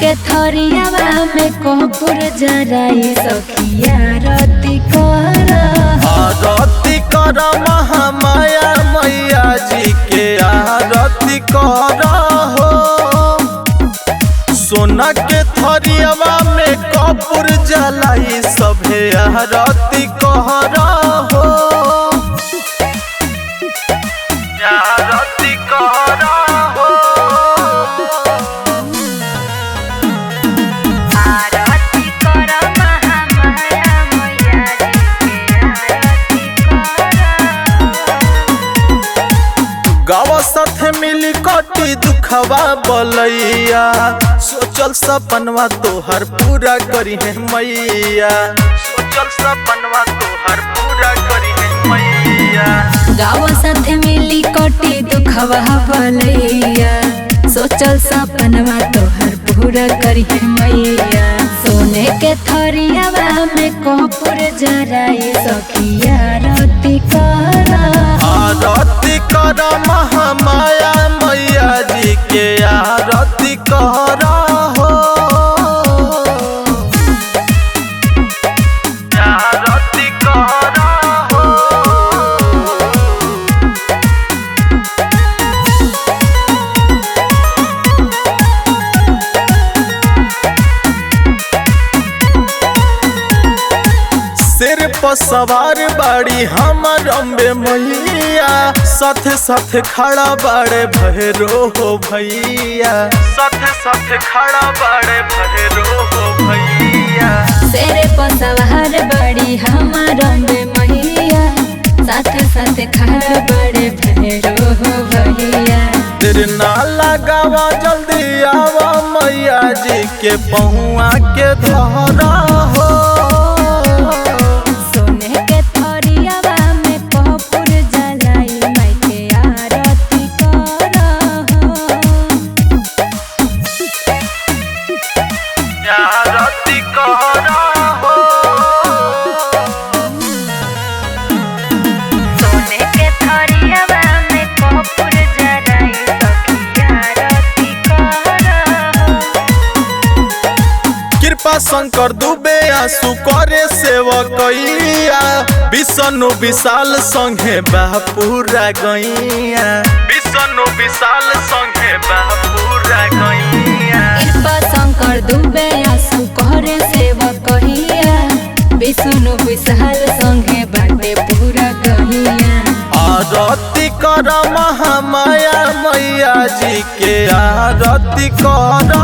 के थरियावा में कपूर जराई सखिया आरती कर महामाया मैया जी के आरती कर हो। सोना के थरियावा में कपूर जलाई सभे आरती कर हो। आरती कर हो। गावा साथे मिली कटी दुखवा बलैया, सोचल सपनवा तोहर पूरा करी है मैया। सोचल सपनवा तोहर पूरा करी है मैया। गाँव साथे मिली कटी दुखवा बलैया, सोचल सपनवा तोहर पूरा करी है मैया। सोने के थरियावा में कपूर जराई सखिया आरती कर आरती कर महामाया मैया जी के आरती कर हो। आरती कर हो। सिर पर सवार बाड़ी हमर अम्बे मैया, साथे साथे खड़ा बाड़े भैरो हो भैया। साथे साथे खड़ा बाड़े भैरो हो भैया। सेरे पर सवार बड़ी हमार अम्बे मैया, साथे साथे खड़ा बड़े भैरो हो भैया। तेरे ना लगावा जल्दी आवा मैया जी के पहुआ के धरा हो। आरती कर हो। सोने के थरियावा में कपूर जराई सखिया आरती कर कृपा शंकर दुबे आंसू करे सेवकैया, विष्णु विशाल संगे बापूरा गैया। विष्णु विशाल संगे बापूरा गैया। कृपा शंकर दुबे आंसू करे सेवकैया, विष्णु विशाल संगे बाटे पूरा गैया। आरती कर महामाया मैया जी के आरती कर।